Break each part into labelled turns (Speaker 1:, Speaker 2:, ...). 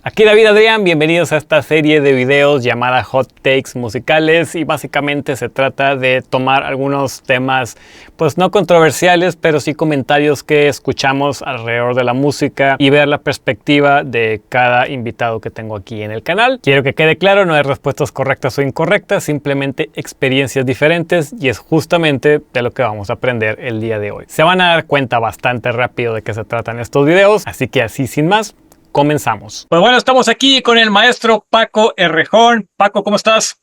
Speaker 1: Aquí David Adrián, bienvenidos a esta serie de videos llamada Hot Takes musicales y básicamente se trata de tomar algunos temas pues no controversiales, pero sí comentarios que escuchamos alrededor de la música y ver la perspectiva de cada invitado que tengo aquí en el canal. Quiero que quede claro, no hay respuestas correctas o incorrectas, simplemente experiencias diferentes y es justamente de lo que vamos a aprender el día de hoy. Se van a dar cuenta bastante rápido de qué se tratan estos videos, así que así sin más, comenzamos. Pues bueno, estamos aquí con el maestro Paco Errejón. Paco, ¿cómo estás?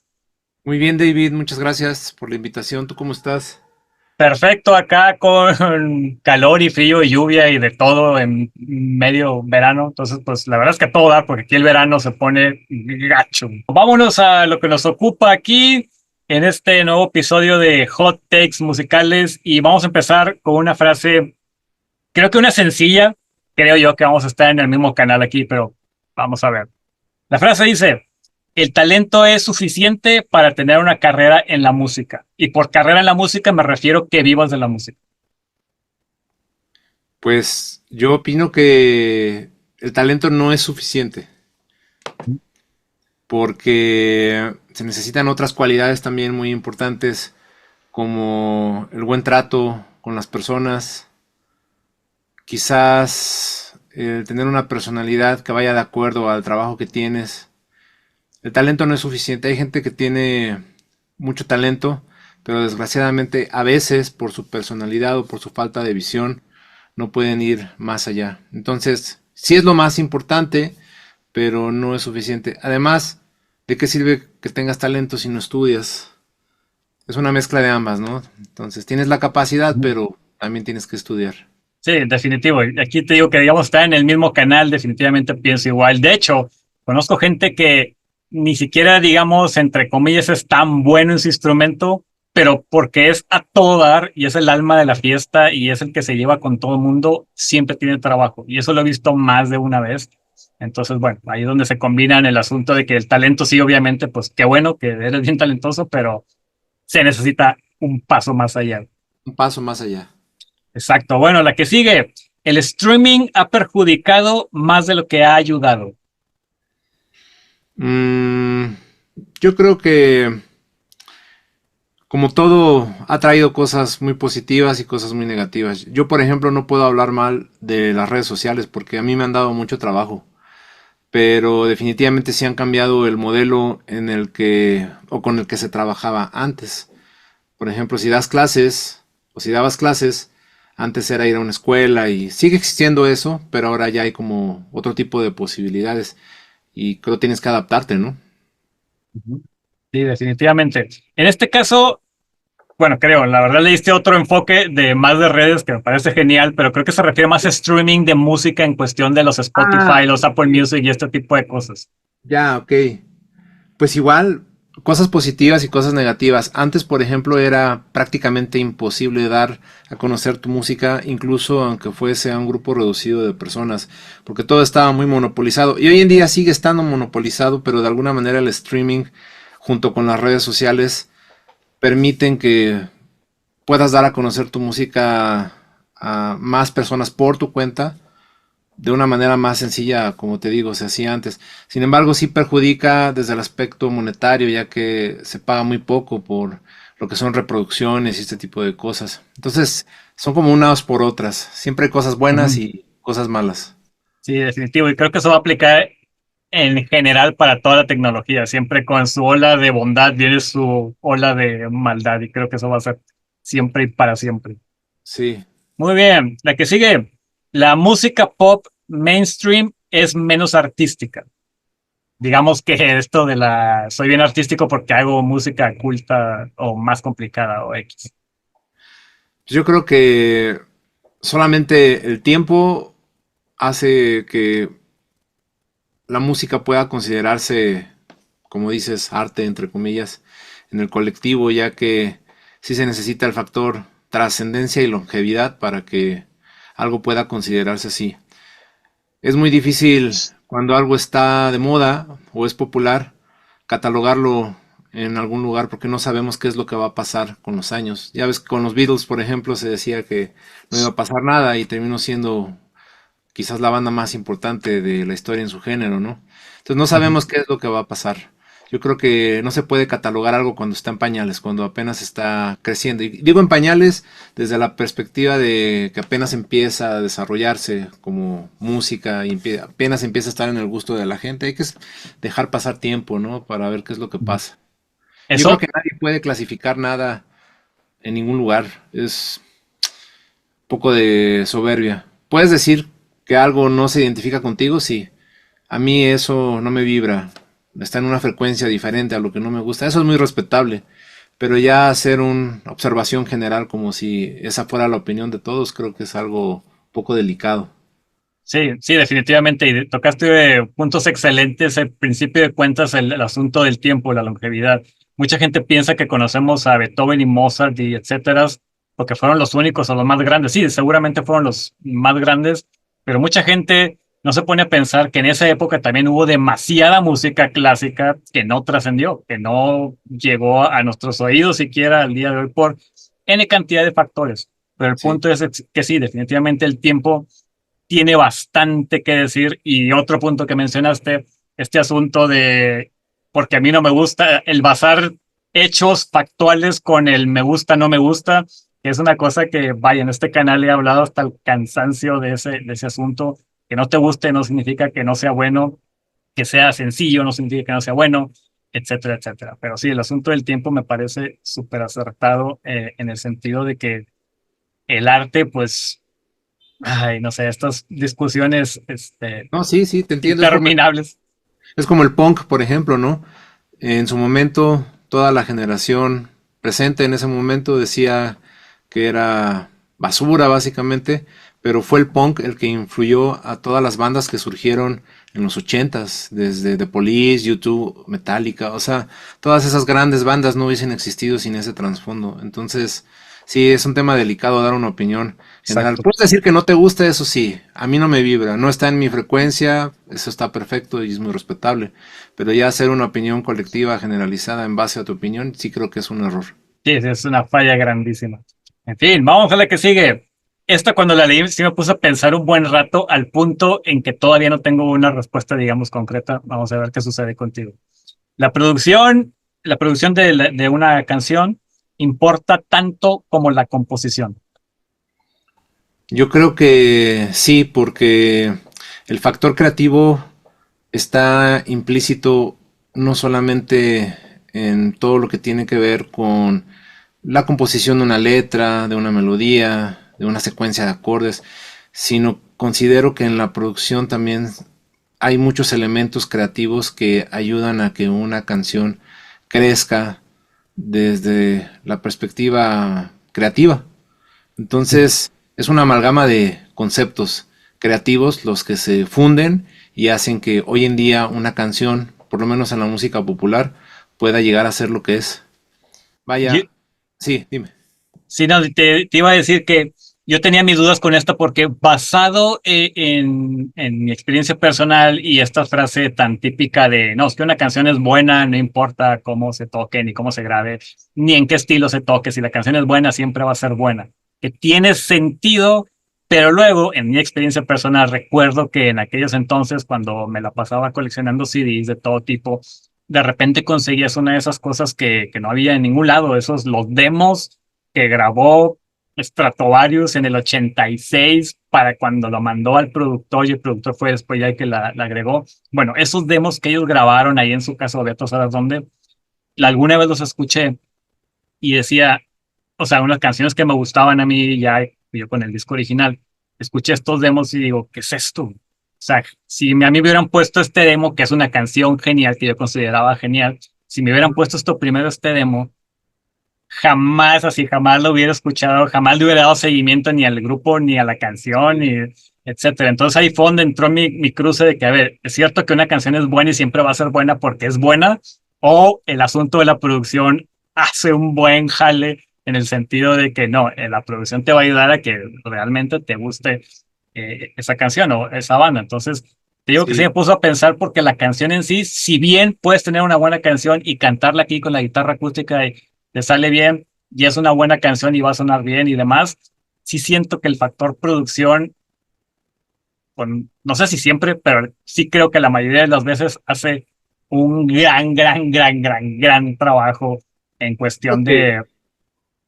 Speaker 2: Muy bien, David, muchas gracias por la invitación. ¿Tú cómo estás?
Speaker 1: Perfecto, acá con calor y frío y lluvia y de todo en medio verano. Entonces, pues la verdad es que a todo da, porque aquí el verano se pone gacho. Vámonos a lo que nos ocupa aquí en este nuevo episodio de Hot Takes musicales y vamos a empezar con una frase, creo que una sencilla, creo yo que vamos a estar en el mismo canal aquí, pero vamos a ver. La frase dice: el talento es suficiente para tener una carrera en la música. Y por carrera en la música me refiero que vivas de la música.
Speaker 2: Pues yo opino que el talento no es suficiente porque se necesitan otras cualidades también muy importantes como el buen trato con las personas, quizás el tener una personalidad que vaya de acuerdo al trabajo que tienes. El talento no es suficiente. Hay gente que tiene mucho talento, pero desgraciadamente a veces por su personalidad o por su falta de visión no pueden ir más allá. Entonces, sí es lo más importante, pero no es suficiente. Además, ¿de qué sirve que tengas talento si no estudias? Es una mezcla de ambas, ¿no? Entonces, tienes la capacidad, pero también tienes que estudiar.
Speaker 1: Sí, definitivo. Aquí te digo que, digamos, está en el mismo canal, definitivamente pienso igual. De hecho, conozco gente que ni siquiera, digamos, entre comillas, es tan bueno en su instrumento, pero porque es a todo dar y es el alma de la fiesta y es el que se lleva con todo el mundo, siempre tiene trabajo. Y eso lo he visto más de una vez. Entonces, bueno, ahí es donde se combinan el asunto de que el talento sí, obviamente, pues qué bueno que eres bien talentoso, pero se necesita un paso más allá.
Speaker 2: Un paso más allá.
Speaker 1: Exacto. Bueno, la que sigue. El streaming ha perjudicado más de lo que ha ayudado.
Speaker 2: Mm, yo creo que como todo ha traído cosas muy positivas y cosas muy negativas. Yo, por ejemplo, no puedo hablar mal de las redes sociales porque a mí me han dado mucho trabajo, pero definitivamente sí han cambiado el modelo en el que o con el que se trabajaba antes. Por ejemplo, si das clases o si dabas clases, antes era ir a una escuela y sigue existiendo eso, pero ahora ya hay como otro tipo de posibilidades y creo que tienes que adaptarte, ¿no?
Speaker 1: Ujú. Sí, definitivamente. En este caso, bueno, creo, la verdad le diste otro enfoque de más de redes que me parece genial, pero creo que se refiere más a streaming de música en cuestión de los
Speaker 2: Ah,
Speaker 1: Spotify, los Apple Music y este tipo de cosas.
Speaker 2: ya, ok. Pues igual, cosas positivas y cosas negativas. Antes, por ejemplo, era prácticamente imposible dar a conocer tu música, incluso aunque fuese a un grupo reducido de personas, porque todo estaba muy monopolizado. Y hoy en día sigue estando monopolizado, pero de alguna manera el streaming, junto con las redes sociales, permiten que puedas dar a conocer tu música a más personas por tu cuenta de una manera más sencilla, como te digo, se hacía antes. Sin embargo, sí perjudica desde el aspecto monetario, ya que se paga muy poco por lo que son reproducciones y este tipo de cosas. Entonces, son como unas por otras. Siempre hay cosas buenas
Speaker 1: Ujú.
Speaker 2: y cosas malas.
Speaker 1: Sí, definitivo. Y creo que eso va a aplicar en general para toda la tecnología. Siempre con su ola de bondad viene su ola de maldad y creo que eso va a ser siempre y para siempre.
Speaker 2: Sí.
Speaker 1: Muy bien, la que sigue. La música pop mainstream es menos artística. Digamos que esto de la soy bien artístico porque hago música culta o más complicada o X.
Speaker 2: Yo creo que solamente el tiempo hace que la música pueda considerarse, como dices, arte, entre comillas, en el colectivo, ya que sí se necesita el factor trascendencia y longevidad para que algo pueda considerarse así. Es muy difícil cuando algo está de moda o es popular catalogarlo en algún lugar porque no sabemos qué es lo que va a pasar con los años. Ya ves que con los Beatles, por ejemplo, se decía que no iba a pasar nada y terminó siendo quizás la banda más importante de la historia en su género, ¿no? Entonces no sabemos qué es lo que va a pasar. Yo creo que no se puede catalogar algo cuando está en pañales, cuando apenas está creciendo. Y digo en pañales desde la perspectiva de que apenas empieza a desarrollarse como música y apenas empieza a estar en el gusto de la gente. Hay que dejar pasar tiempo, ¿no? Para ver qué es lo que pasa. Yo creo
Speaker 1: Eso,
Speaker 2: que nadie puede clasificar nada en ningún lugar. Es un poco de soberbia. Puedes decir que algo no se identifica contigo, sí. A mí eso no me vibra. Está en una frecuencia diferente a lo que no me gusta. Eso es muy respetable. Pero ya hacer una observación general como si esa fuera la opinión de todos, creo que es algo poco delicado.
Speaker 1: sí, sí, definitivamente. Y tocaste puntos excelentes. Al principio de cuentas, el asunto del tiempo, la longevidad. Mucha gente piensa que conocemos a Beethoven y Mozart y etcétera, porque fueron los únicos o los más grandes. Sí, seguramente fueron los más grandes, pero mucha gente no se pone a pensar que en esa época también hubo demasiada música clásica que no trascendió, que no llegó a nuestros oídos siquiera al día de hoy por N cantidad de factores. Pero el
Speaker 2: Sí.
Speaker 1: punto es que sí, definitivamente el tiempo tiene bastante que decir. Y otro punto que mencionaste, este asunto de, porque a mí no me gusta, el basar hechos factuales con el me gusta, no me gusta, que es una cosa que, vaya, en este canal he hablado hasta el cansancio de ese asunto. Que no te guste no significa que no sea bueno, que sea sencillo no significa que no sea bueno, etcétera, etcétera. Pero sí, el asunto del tiempo me parece súper acertado, en el sentido de que el arte, pues, ay, no sé, estas discusiones
Speaker 2: No, sí, sí, te entiendo.
Speaker 1: interminables.
Speaker 2: Es como el punk, por ejemplo, ¿no? En su momento, toda la generación presente en ese momento decía que era basura, básicamente, pero fue el punk el que influyó a todas las bandas que surgieron en los ochentas, desde The Police, U2, Metallica, o sea, todas esas grandes bandas no hubiesen existido sin ese trasfondo. Entonces, sí, es un tema delicado dar una opinión general.
Speaker 1: Exacto.
Speaker 2: Puedes decir que no te gusta, eso sí, a mí no me vibra, no está en mi frecuencia, eso está perfecto y es muy respetable. Pero ya hacer una opinión colectiva generalizada en base a tu opinión, sí creo que es un error.
Speaker 1: Sí, sí, es una falla grandísima. En fin, vamos a la que sigue. Esta cuando la leí sí me puse a pensar un buen rato al punto en que todavía no tengo una respuesta, digamos, concreta. Vamos a ver qué sucede contigo. La producción, la producción de una canción importa tanto como la composición.
Speaker 2: Yo creo que sí, porque el factor creativo está implícito no solamente en todo lo que tiene que ver con la composición de una letra, de una melodía, de una secuencia de acordes, sino considero que en la producción también hay muchos elementos creativos que ayudan a que una canción crezca desde la perspectiva creativa. Entonces, es una amalgama de conceptos creativos los que se funden y hacen que hoy en día una canción, por lo menos en la música popular, pueda llegar a ser lo que es.
Speaker 1: Yo,
Speaker 2: Vaya, sí, dime.
Speaker 1: sí, no, te iba a decir que yo tenía mis dudas con esto porque basado en mi experiencia personal y esta frase tan típica de, no, es que una canción es buena, no importa cómo se toque, ni cómo se grabe, ni en qué estilo se toque, si la canción es buena, siempre va a ser buena, que tiene sentido, pero luego, en mi experiencia personal, recuerdo que en aquellos entonces, cuando me la pasaba coleccionando CDs de todo tipo, de repente conseguías una de esas cosas que no había en ningún lado, esos los demos que grabó Stratovarius en el 86 para cuando lo mandó al productor y el productor fue después ya que la agregó. Bueno, esos demos que ellos grabaron ahí en su casa, de tú sabes dónde, alguna vez los escuché y decía, o sea, unas canciones que me gustaban a mí ya yo con el disco original, escuché estos demos y digo, ¿qué es esto? O sea, si a mí me hubieran puesto este demo, que es una canción genial, que yo consideraba genial, si me hubieran puesto esto primero, este demo, jamás así, jamás lo hubiera escuchado, jamás le hubiera dado seguimiento ni al grupo, ni a la canción, ni etcétera. Entonces ahí fue donde entró mi cruce de que, a ver, es cierto que una canción es buena y siempre va a ser buena porque es buena, o el asunto de la producción hace un buen jale en el sentido de que no, la producción te va a ayudar a que realmente te guste esa canción o esa banda. Entonces, te digo que sí
Speaker 2: Sí,
Speaker 1: me puso a pensar porque la canción en sí, si bien puedes tener una buena canción y cantarla aquí con la guitarra acústica y te sale bien y es una buena canción y va a sonar bien y demás, sí siento que el factor producción
Speaker 3: no sé si siempre, pero sí creo que la mayoría de las veces hace un gran trabajo en cuestión
Speaker 2: Ok.
Speaker 3: de...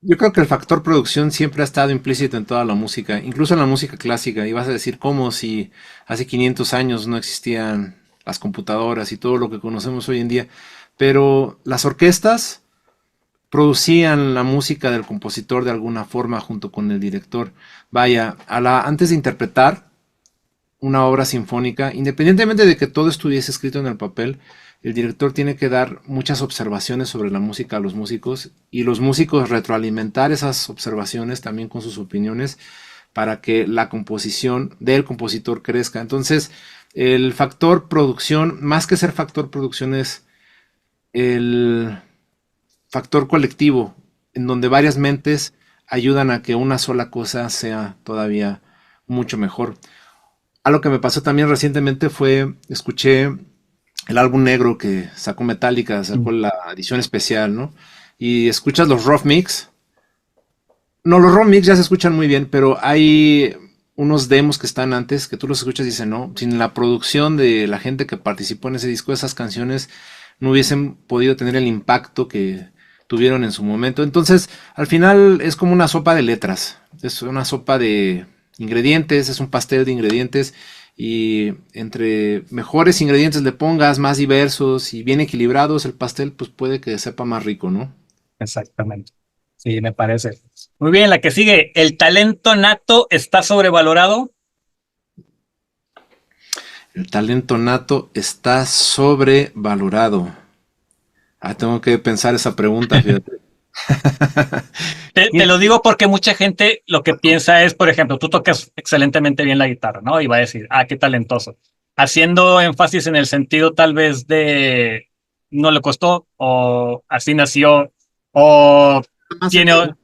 Speaker 2: Yo creo que el factor producción siempre ha estado implícito en toda la música, incluso en la música clásica. Y vas a decir, ¿cómo si hace 500 años no existían las computadoras y todo lo que conocemos hoy en día? Pero las orquestas producían la música del compositor de alguna forma junto con el director. Vaya, antes de interpretar una obra sinfónica, independientemente de que todo estuviese escrito en el papel, el director tiene que dar muchas observaciones sobre la música a los músicos y los músicos retroalimentar esas observaciones también con sus opiniones para que la composición del compositor crezca. Entonces, el factor producción, más que ser factor producción, es el factor colectivo, en donde varias mentes ayudan a que una sola cosa sea todavía mucho mejor. Algo que me pasó también recientemente fue, escuché el álbum negro que sacó Metallica, sacó la edición especial, ¿no? Y escuchas los rough mix. No, los rough mix ya se escuchan muy bien, pero hay unos demos que están antes que tú los escuchas y dices, no, sin la producción de la gente que participó en ese disco, esas canciones no hubiesen podido tener el impacto que tuvieron en su momento. Entonces, al final es como una sopa de letras, es una sopa de ingredientes, es un pastel de ingredientes y entre mejores ingredientes le pongas, más diversos y bien equilibrados, el pastel pues puede que sepa más rico, ¿no?
Speaker 3: Exactamente. Sí, me parece. Muy bien, la que sigue. ¿El talento nato está sobrevalorado?
Speaker 2: El talento nato está sobrevalorado. Ah, tengo que pensar esa pregunta, fíjate.
Speaker 3: Te lo digo porque mucha gente lo que piensa es, por ejemplo, tú tocas excelentemente bien la guitarra, ¿no? Y va a decir, ah, qué talentoso. Haciendo énfasis en el sentido tal vez de no le costó, o así nació, o
Speaker 2: Más entre
Speaker 3: tiene...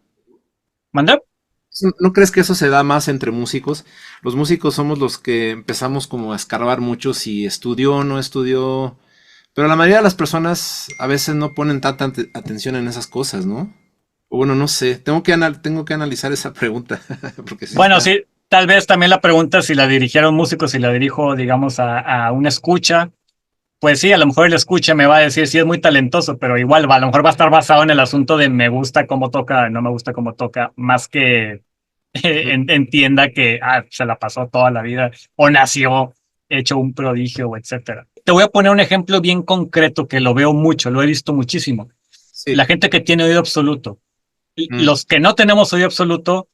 Speaker 3: ¿Manda?
Speaker 2: ¿No crees que eso se da más entre músicos? Los músicos somos los que empezamos como a escarbar mucho si estudió o no estudió, pero la mayoría de las personas a veces no ponen tanta atención en esas cosas, ¿no? O bueno, no sé, tengo que analizar esa pregunta, porque sí
Speaker 3: Bueno,
Speaker 2: está.
Speaker 3: sí, tal vez también la pregunta si la dirigieron músicos, si la dirijo, digamos, a una escucha, pues sí, a lo mejor el escucha me va a decir si es muy talentoso, pero igual a lo mejor va a estar basado en el asunto de me gusta cómo toca, no me gusta cómo toca, más que
Speaker 2: Ujú.
Speaker 3: entienda que se la pasó toda la vida o nació hecho un prodigio, etcétera. Te voy a poner un ejemplo bien concreto que lo veo mucho, lo he visto muchísimo. La
Speaker 2: Sí.
Speaker 3: gente que tiene oído absoluto.
Speaker 2: Mm.
Speaker 3: Los que no tenemos oído absoluto,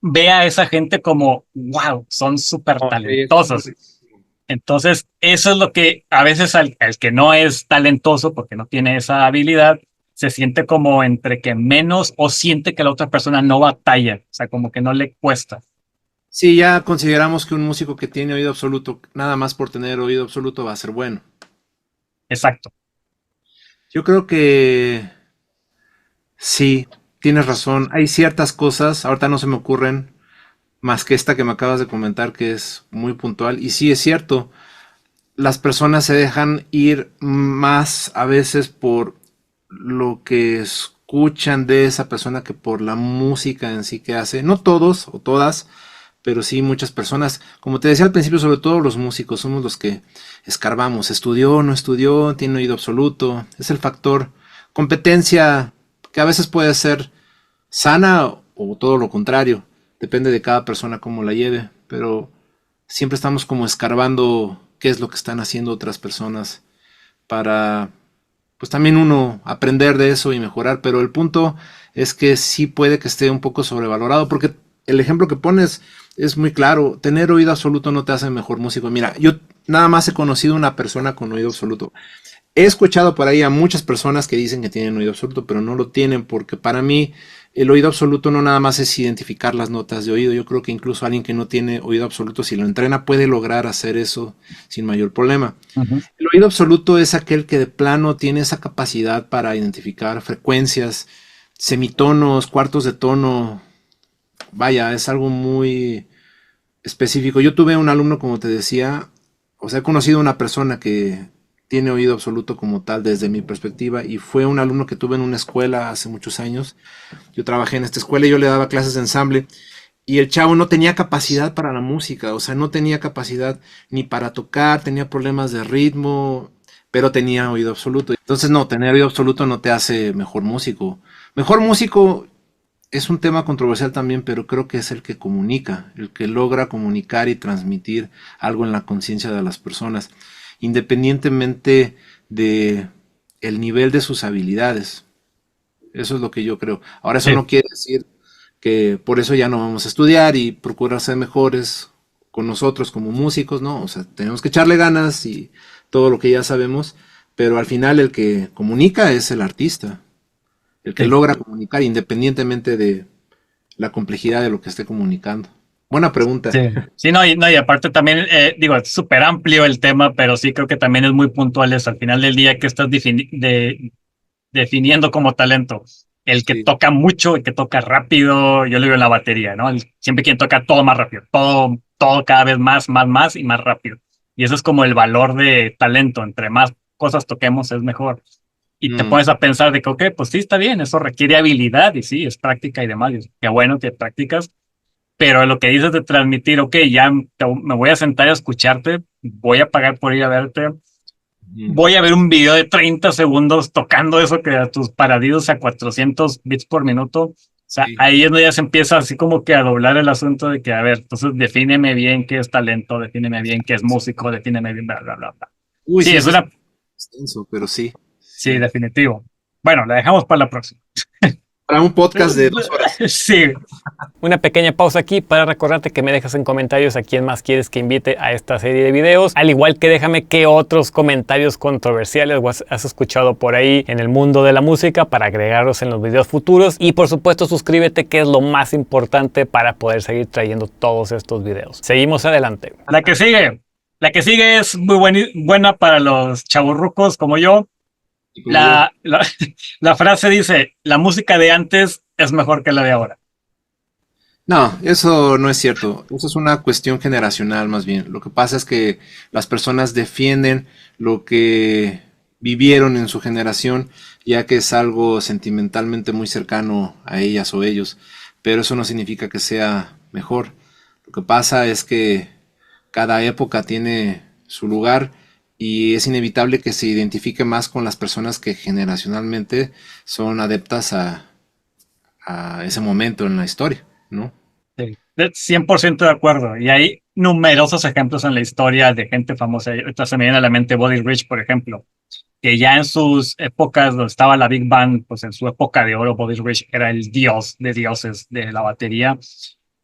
Speaker 3: ve a esa gente como, wow, son súper
Speaker 2: Oh, sí, es
Speaker 3: talentosos.
Speaker 2: correctísimo.
Speaker 3: Entonces, eso es lo que a veces al que no es talentoso, porque no tiene esa habilidad, se siente como entre que menos o siente que la otra persona no batalla, o sea, como que no le cuesta.
Speaker 2: Sí, ya consideramos que un músico que tiene oído absoluto, nada más por tener oído absoluto, va a ser bueno.
Speaker 3: Exacto.
Speaker 2: Yo creo que sí, tienes razón. Hay ciertas cosas, ahorita no se me ocurren, más que esta que me acabas de comentar, que es muy puntual. Y sí, es cierto, las personas se dejan ir más a veces por lo que escuchan de esa persona que por la música en sí que hace. No todos o todas, pero sí muchas personas. Como te decía al principio, sobre todo los músicos, somos los que escarbamos. ¿Estudió, no estudió? ¿Tiene oído absoluto? Es el factor competencia que a veces puede ser sana o todo lo contrario. Depende de cada persona cómo la lleve, pero siempre estamos como escarbando qué es lo que están haciendo otras personas para, pues también uno aprender de eso y mejorar, pero el punto es que sí puede que esté un poco sobrevalorado, porque el ejemplo que pones es muy claro, tener oído absoluto no te hace mejor músico. Mira, yo nada más he conocido una persona con oído absoluto. He escuchado por ahí a muchas personas que dicen que tienen oído absoluto, pero no lo tienen, porque para mí el oído absoluto no nada más es identificar las notas de oído. Yo creo que incluso alguien que no tiene oído absoluto, si lo entrena, puede lograr hacer eso sin mayor problema.
Speaker 3: Ujú.
Speaker 2: El oído absoluto es aquel que de plano tiene esa capacidad para identificar frecuencias, semitonos, cuartos de tono. Vaya, es algo muy específico. Yo tuve un alumno, como te decía, o sea, he conocido una persona que tiene oído absoluto como tal desde mi perspectiva y fue un alumno que tuve en una escuela hace muchos años. Yo trabajé en esta escuela y yo le daba clases de ensamble Y el chavo no tenía capacidad para la música, o sea, no tenía capacidad ni para tocar, tenía problemas de ritmo, pero tenía oído absoluto. Entonces, no, tener oído absoluto no te hace mejor músico. Mejor músico es un tema controversial también, pero creo que es el que comunica, el que logra comunicar y transmitir algo en la conciencia de las personas, independientemente de el nivel de sus habilidades. Eso es lo que yo creo. Ahora, eso
Speaker 3: Sí.
Speaker 2: no quiere decir que por eso ya no vamos a estudiar y procurar ser mejores con nosotros como músicos, ¿no? O sea, tenemos que echarle ganas y todo lo que ya sabemos, pero al final el que comunica es el artista, el que
Speaker 3: Sí.
Speaker 2: logra comunicar independientemente de la complejidad de lo que esté comunicando. Buena pregunta.
Speaker 3: Sí, sí, no, y aparte también, digo, es súper amplio el tema, pero sí creo que también es muy puntual eso. Al final del día, que estás definiendo como talento? El que
Speaker 2: Sí.
Speaker 3: toca mucho, el que toca rápido, yo lo digo en la batería, ¿no? Siempre quien toca todo más rápido, todo cada vez más y más rápido. Y eso es como el valor de talento. Entre más cosas toquemos, es mejor. Y te
Speaker 2: Mm,
Speaker 3: pones a pensar de que, ok, pues sí, está bien, eso requiere habilidad y sí, es práctica y demás. Y qué bueno que practicas, pero lo que dices de transmitir, ok, ya me voy a sentar a escucharte, voy a pagar por ir a verte,
Speaker 2: mm,
Speaker 3: voy a ver un video de 30 segundos tocando eso que a tus paradidos a 400 bits por minuto. O sea,
Speaker 2: sí.
Speaker 3: ahí es donde ya se empieza así como que a doblar el asunto de que, a ver, entonces defíneme bien qué es talento, defíneme bien qué es músico, defíneme bien, bla, bla, bla, bla.
Speaker 2: Uy,
Speaker 3: Sí,
Speaker 2: sí,
Speaker 3: es
Speaker 2: eso es
Speaker 3: una,
Speaker 2: extenso, pero sí,
Speaker 3: sí,
Speaker 2: sí.
Speaker 3: definitivo. Bueno, la dejamos para la próxima.
Speaker 2: Para un podcast de 2 horas.
Speaker 3: Sí,
Speaker 1: Una pequeña pausa aquí para recordarte que me dejas en comentarios a quién más quieres que invite a esta serie de videos. Al igual que déjame qué otros comentarios controversiales has escuchado por ahí en el mundo de la música para agregarlos en los videos futuros. Y por supuesto suscríbete, que es lo más importante para poder seguir trayendo todos estos videos. Seguimos adelante.
Speaker 3: la que sigue. La que sigue es muy buena para los chavorrucos como yo.
Speaker 2: Y como yo.
Speaker 3: La frase dice, la música de antes es mejor que la de ahora.
Speaker 2: No, eso no es cierto. Eso es una cuestión generacional más bien. Lo que pasa es que las personas defienden lo que vivieron en su generación, ya que es algo sentimentalmente muy cercano a ellas o ellos. Pero eso no significa que sea mejor. Lo que pasa es que cada época tiene su lugar y es inevitable que se identifique más con las personas que generacionalmente son adeptas a ese momento en la historia, ¿no?
Speaker 3: Sí, 100% de acuerdo. Y hay numerosos ejemplos en la historia de gente famosa. Ahorita se me viene a la mente Buddy Rich, por ejemplo, que ya en sus épocas donde estaba la Big Band, pues en su época de oro, Buddy Rich era el dios de dioses de la batería.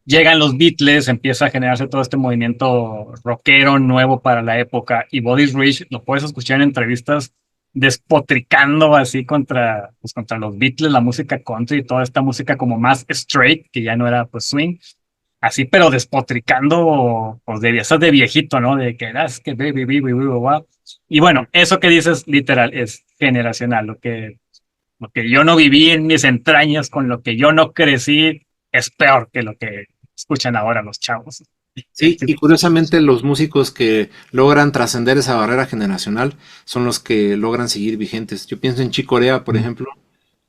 Speaker 3: Llegan los Beatles, empieza a generarse todo este movimiento rockero nuevo para la época, y Buddy Rich lo puedes escuchar en entrevistas despotricando así contra los Beatles, la música country y toda esta música como más straight, que ya no era pues swing, así, pero despotricando pues de esas de viejito, ¿no? De que es que baby, baby, baby, baby. Y bueno, eso que dices literal es generacional, lo que yo no viví en mis entrañas, con lo que yo no crecí, es peor que lo que escuchan ahora los chavos.
Speaker 2: Sí, y curiosamente los músicos que logran trascender esa barrera generacional son los que logran seguir vigentes. Yo pienso en Chick Corea, por ejemplo.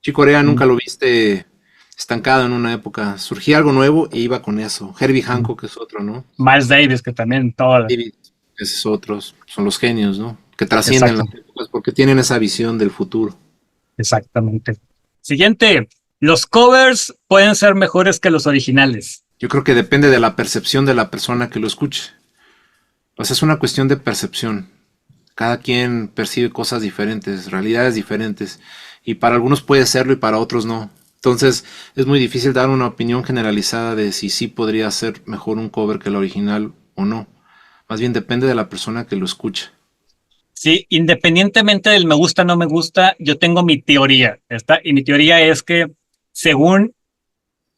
Speaker 2: Chick Corea nunca lo viste estancado en una época. Surgía algo nuevo e iba con eso. Herbie Hancock es otro, ¿no?
Speaker 3: Miles Davis, que también todo.
Speaker 2: David, ese es otros. Son los genios, ¿no? Que trascienden
Speaker 3: Exacto,
Speaker 2: las épocas porque tienen esa visión del futuro.
Speaker 3: exactamente. Siguiente, los covers pueden ser mejores que los originales.
Speaker 2: Yo creo que depende de la percepción de la persona que lo escuche. O sea, es una cuestión de percepción. Cada quien percibe cosas diferentes, realidades diferentes, y para algunos puede serlo y para otros no. Entonces es muy difícil dar una opinión generalizada de si sí podría ser mejor un cover que el original o no. Más bien depende de la persona que lo escucha.
Speaker 3: Sí, independientemente del me gusta o no me gusta, yo tengo mi teoría. Y mi teoría es que según,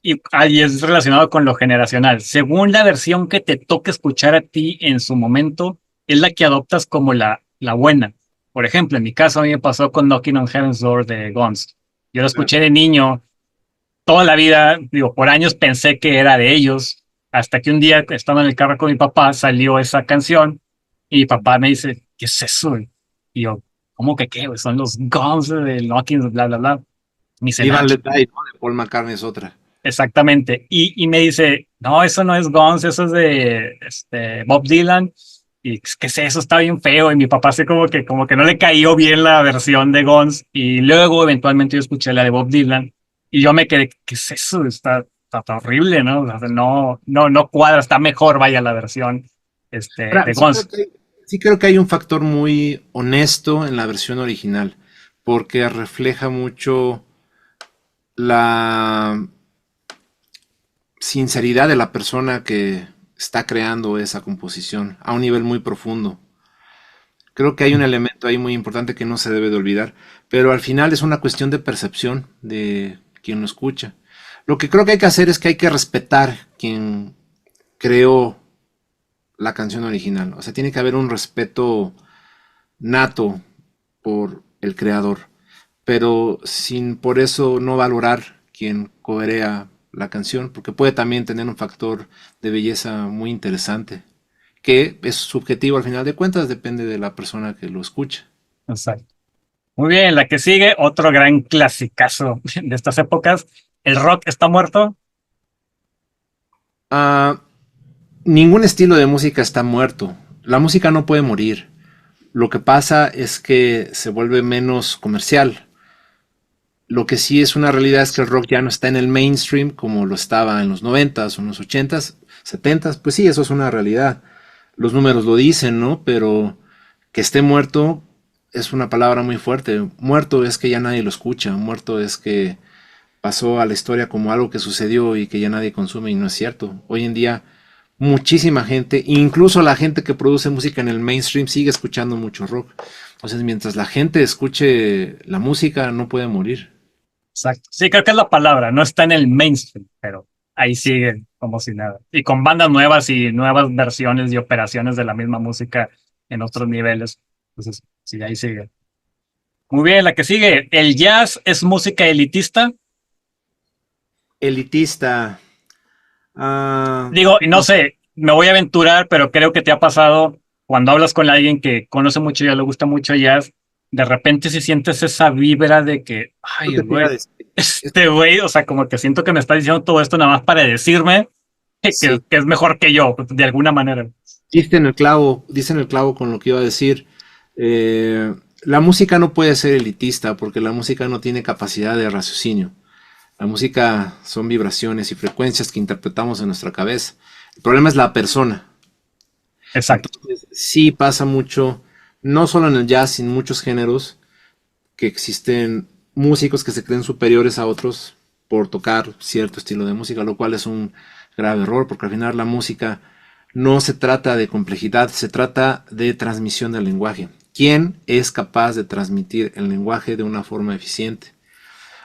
Speaker 3: y es relacionado con lo generacional, según la versión que te toque escuchar a ti en su momento, es la que adoptas como la buena. Por ejemplo, en mi caso a mí me pasó con Knocking on Heaven's Door de Guns. Yo lo
Speaker 2: Claro.
Speaker 3: escuché de niño, toda la vida, digo, por años pensé que era de ellos, hasta que un día, estando en el carro con mi papá, salió esa canción y mi papá me dice, ¿qué es eso? Y yo, ¿cómo que qué? Son los Guns de Knocking, bla, bla, bla. Me dice,
Speaker 2: Live
Speaker 3: nah,
Speaker 2: and Let Die, ¿no? De Paul McCartney es otra.
Speaker 3: exactamente. Y me dice, no, eso no es Guns, eso es de Bob Dylan. Y qué sé, eso está bien feo. Y mi papá así como que no le cayó bien la versión de Guns. Y luego eventualmente yo escuché la de Bob Dylan. Y yo me quedé, ¿qué es eso? Está horrible, ¿no? O sea, no cuadra, está mejor, vaya, la versión
Speaker 2: Ahora,
Speaker 3: de Guns.
Speaker 2: sí creo que hay un factor muy honesto en la versión original, porque refleja mucho la sinceridad de la persona que está creando esa composición a un nivel muy profundo. Creo que hay un elemento ahí muy importante que no se debe de olvidar, pero al final es una cuestión de percepción de quien lo escucha. Lo que creo que hay que hacer es que hay que respetar quien creó la canción original. O sea, tiene que haber un respeto nato por el creador, pero sin por eso no valorar quien corea la canción, porque puede también tener un factor de belleza muy interesante, que es subjetivo al final de cuentas, depende de la persona que lo escucha.
Speaker 3: Exacto. Muy bien, la que sigue, otro gran clasicazo de estas épocas. El rock está muerto.
Speaker 2: Ah, ningún estilo de música está muerto. La música no puede morir. Lo que pasa es que se vuelve menos comercial. Lo que sí es una realidad es que el rock ya no está en el mainstream como lo estaba en los noventas o en los ochentas, setentas. Pues sí, eso es una realidad. Los números lo dicen, ¿no? Pero que esté muerto es una palabra muy fuerte. Muerto es que ya nadie lo escucha. Muerto es que pasó a la historia como algo que sucedió y que ya nadie consume y no es cierto. Hoy en día muchísima gente, incluso la gente que produce música en el mainstream sigue escuchando mucho rock. Entonces, mientras la gente escuche la música, no puede morir.
Speaker 3: Exacto. Sí, creo que es la palabra. No está en el mainstream, pero ahí sigue como si nada. Y con bandas nuevas y nuevas versiones y operaciones de la misma música en otros niveles. Entonces, sí, ahí sigue. Muy bien, la que sigue. ¿El jazz es música elitista?
Speaker 2: Elitista. Ah,
Speaker 3: Digo, y no sé, me voy a aventurar, pero creo que te ha pasado cuando hablas con alguien que conoce mucho y le gusta mucho jazz, de repente si sientes esa vibra de que,
Speaker 2: lo
Speaker 3: ay,
Speaker 2: que te iba a
Speaker 3: güey,
Speaker 2: decir. Es-
Speaker 3: este güey, o sea, como que siento que me está diciendo todo esto nada más para decirme
Speaker 2: sí,
Speaker 3: que es mejor que yo, de alguna manera.
Speaker 2: diste en el clavo con lo que iba a decir. La música no puede ser elitista porque la música no tiene capacidad de raciocinio. La música son vibraciones y frecuencias que interpretamos en nuestra cabeza. El problema es la persona.
Speaker 3: Exacto,
Speaker 2: Entonces, sí pasa mucho, no solo en el jazz, sino en muchos géneros, que existen músicos que se creen superiores a otros por tocar cierto estilo de música, lo cual es un grave error, porque al final la música no se trata de complejidad, se trata de transmisión del lenguaje. ¿Quién es capaz de transmitir el lenguaje de una forma eficiente?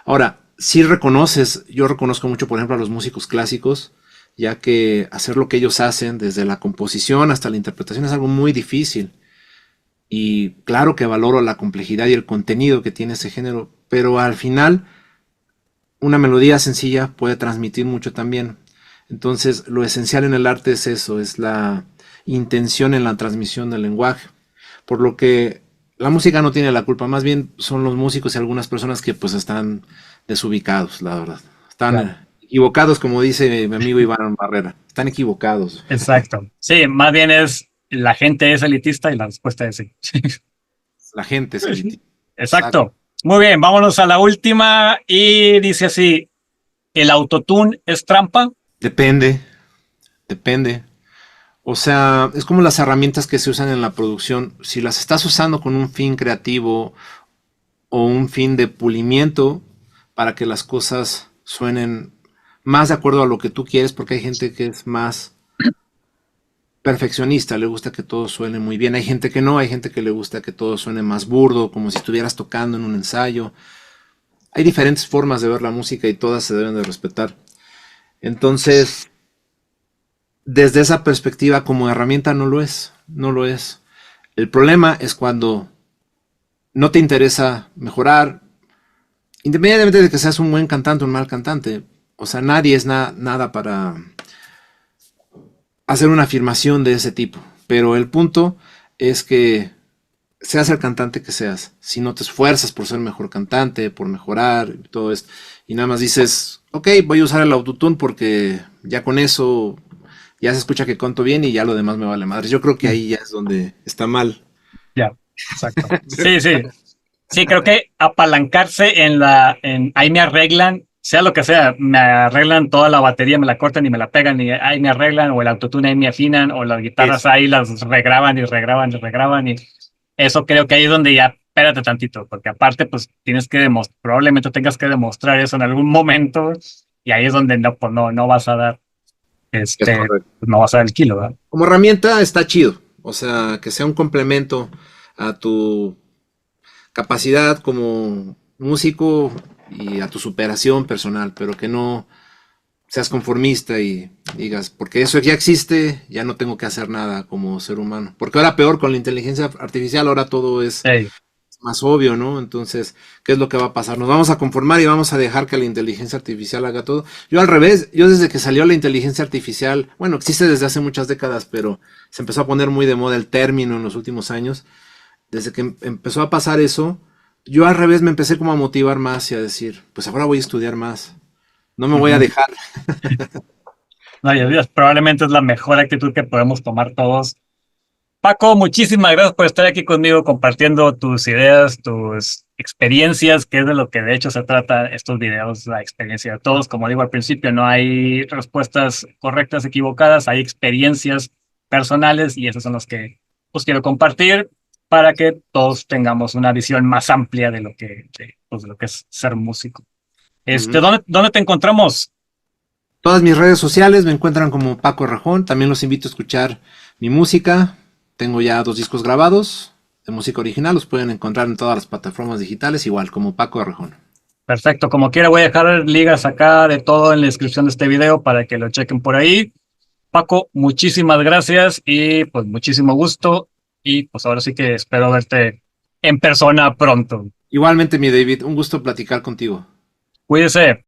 Speaker 2: Ahora, si reconoces, yo reconozco mucho, por ejemplo, a los músicos clásicos, ya que hacer lo que ellos hacen, desde la composición hasta la interpretación, es algo muy difícil. Y claro que valoro la complejidad y el contenido que tiene ese género, pero al final una melodía sencilla puede transmitir mucho también. Entonces, lo esencial en el arte es eso, es la intención en la transmisión del lenguaje. Por lo que la música no tiene la culpa, más bien son los músicos y algunas personas que pues están desubicados, la verdad. Están
Speaker 3: claro,
Speaker 2: equivocados, como dice mi amigo Iván Barrera. Están equivocados.
Speaker 3: exacto. Sí, más bien es la gente es elitista y la respuesta es sí.
Speaker 2: La gente es elitista. Exacto.
Speaker 3: Exacto. Muy bien, vámonos a la última y dice así, ¿el autotune es trampa?
Speaker 2: Depende, depende. O sea, es como las herramientas que se usan en la producción. Si las estás usando con un fin creativo o un fin de pulimiento para que las cosas suenen más de acuerdo a lo que tú quieres, porque hay gente que es más perfeccionista, le gusta que todo suene muy bien. Hay gente que no, hay gente que le gusta que todo suene más burdo, como si estuvieras tocando en un ensayo. Hay diferentes formas de ver la música y todas se deben de respetar. Entonces, desde esa perspectiva, como herramienta no lo es, no lo es. El problema es cuando no te interesa mejorar, independientemente de que seas un buen cantante o un mal cantante. O sea, nadie es nada para hacer una afirmación de ese tipo. Pero el punto es que seas el cantante que seas, si no te esfuerzas por ser mejor cantante, por mejorar y todo esto, y nada más dices, ok, voy a usar el autotune porque ya con eso ya se escucha que canto bien y ya lo demás me vale madre. Yo creo que ahí ya es donde está mal.
Speaker 3: Ya, exacto. Sí, sí. Sí, creo que apalancarse en ahí me arreglan, sea lo que sea, me arreglan toda la batería, me la cortan y me la pegan y ahí me arreglan, o el autotune ahí me afinan, o las guitarras
Speaker 2: Eso.
Speaker 3: ahí las regraban y regraban y regraban, y eso creo que ahí es donde ya, espérate tantito, porque aparte pues tienes que demostrar, probablemente tengas que demostrar eso en algún momento, y ahí es donde no, pues no vas a dar,
Speaker 2: Es correcto.
Speaker 3: pues, no vas a dar el kilo, ¿verdad?
Speaker 2: Como herramienta está chido, o sea, que sea un complemento a tu capacidad como músico y a tu superación personal, pero que no seas conformista y digas, porque eso ya existe, ya no tengo que hacer nada como ser humano. Porque ahora peor con la inteligencia artificial, ahora todo es
Speaker 3: Hey,
Speaker 2: más obvio, ¿no? Entonces, ¿qué es lo que va a pasar? Nos vamos a conformar y vamos a dejar que la inteligencia artificial haga todo. Yo al revés, yo desde que salió la inteligencia artificial, bueno, existe desde hace muchas décadas, pero se empezó a poner muy de moda el término en los últimos años. Desde que empezó a pasar eso, yo al revés me empecé como a motivar más y a decir, pues ahora voy a estudiar más. No me voy a
Speaker 3: ujú.
Speaker 2: dejar.
Speaker 3: No, y probablemente es la mejor actitud que podemos tomar todos. Paco, muchísimas gracias por estar aquí conmigo compartiendo tus ideas, tus experiencias, que es de lo que de hecho se trata estos videos, la experiencia de todos. Como digo al principio, no hay respuestas correctas, equivocadas, hay experiencias personales y esos son los que os quiero compartir para que todos tengamos una visión más amplia de lo pues, de lo que es ser músico.
Speaker 2: Ujú.
Speaker 3: ¿Dónde te encontramos?
Speaker 2: Todas mis redes sociales me encuentran como Paco Rajón. También los invito a escuchar mi música. Tengo ya 2 discos grabados de música original. Los pueden encontrar en todas las plataformas digitales, igual como Paco Rajón.
Speaker 3: Perfecto, como quiera voy a dejar ligas acá de todo en la descripción de este video para que lo chequen por ahí. Paco, muchísimas gracias y pues muchísimo gusto y pues ahora sí que espero verte en persona pronto.
Speaker 2: Igualmente, mi David, un gusto platicar contigo.
Speaker 3: Cuídese.